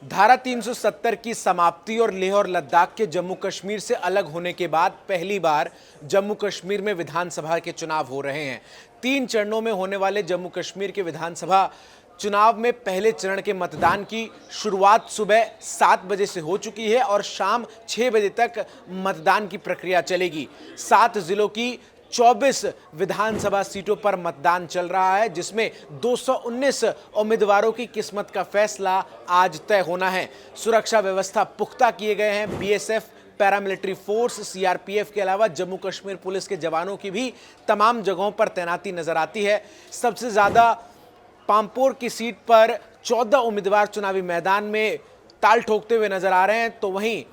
धारा 370 की समाप्ति और लेह और लद्दाख के जम्मू कश्मीर से अलग होने के बाद पहली बार जम्मू कश्मीर में विधानसभा के चुनाव हो रहे हैं। 3 चरणों में होने वाले जम्मू कश्मीर के विधानसभा चुनाव में पहले चरण के मतदान की शुरुआत सुबह 7 बजे से हो चुकी है और शाम 6 बजे तक मतदान की प्रक्रिया चलेगी। 7 जिलों की 24 विधानसभा सीटों पर मतदान चल रहा है, जिसमें 219 उम्मीदवारों की किस्मत का फैसला आज तय होना है। सुरक्षा व्यवस्था पुख्ता किए गए हैं। बीएसएफ, पैरामिलिट्री फोर्स, सीआरपीएफ के अलावा जम्मू कश्मीर पुलिस के जवानों की भी तमाम जगहों पर तैनाती नजर आती है। सबसे ज्यादा पांपोर की सीट पर 14 उम्मीदवार चुनावी मैदान में ताल ठोकते हुए नजर आ रहे हैं, तो वहीं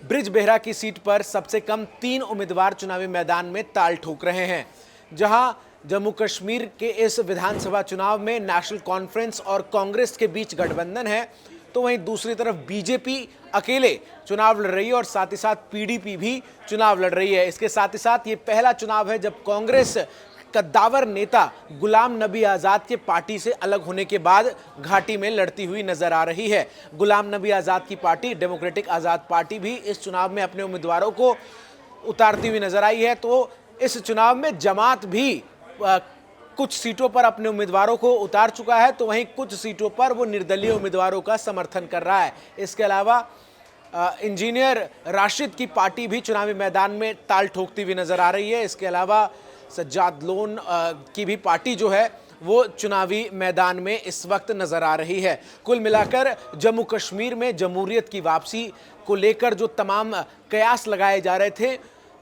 ब्रिजबेहरा की सीट पर सबसे कम 3 उम्मीदवार चुनावी मैदान में ताल ठोक रहे हैं। जहां जम्मू कश्मीर के इस विधानसभा चुनाव में नेशनल कॉन्फ्रेंस और कांग्रेस के बीच गठबंधन है, तो वहीं दूसरी तरफ बीजेपी अकेले चुनाव लड़ रही है और साथ ही साथ पीडीपी भी चुनाव लड़ रही है। इसके साथ ही साथ ये पहला चुनाव है जब कांग्रेस कद्दावर नेता गुलाम नबी आज़ाद के पार्टी से अलग होने के बाद घाटी में लड़ती हुई नजर आ रही है। गुलाम नबी आज़ाद की पार्टी डेमोक्रेटिक आज़ाद पार्टी भी इस चुनाव में अपने उम्मीदवारों को उतारती हुई नजर आई है, तो इस चुनाव में जमात भी कुछ सीटों पर अपने उम्मीदवारों को उतार चुका है, तो वहीं कुछ सीटों पर वो निर्दलीय उम्मीदवारों का समर्थन कर रहा है। इसके अलावा इंजीनियर राशिद की पार्टी भी चुनावी मैदान में ताल ठोकती हुई नजर आ रही है। इसके अलावा सज्जाद लोन की भी पार्टी जो है वो चुनावी मैदान में इस वक्त नजर आ रही है। कुल मिलाकर जम्मू कश्मीर में जमहूरियत की वापसी को लेकर जो तमाम कयास लगाए जा रहे थे,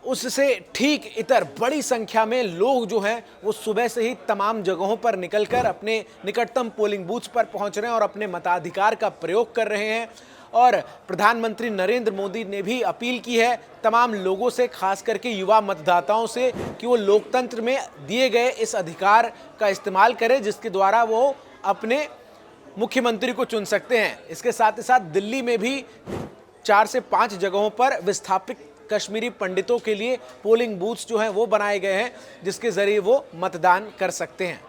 उससे ठीक इतर बड़ी संख्या में लोग जो हैं वो सुबह से ही तमाम जगहों पर निकलकर अपने निकटतम पोलिंग बूथ्स पर पहुंच रहे हैं और अपने मताधिकार का प्रयोग कर रहे हैं। और प्रधानमंत्री नरेंद्र मोदी ने भी अपील की है तमाम लोगों से, खास करके युवा मतदाताओं से, कि वो लोकतंत्र में दिए गए इस अधिकार का इस्तेमाल करें जिसके द्वारा वो अपने मुख्यमंत्री को चुन सकते हैं। इसके साथ ही साथ दिल्ली में भी 4 से 5 जगहों पर विस्थापित कश्मीरी पंडितों के लिए पोलिंग बूथ्स जो हैं वो बनाए गए हैं, जिसके जरिए वो मतदान कर सकते हैं।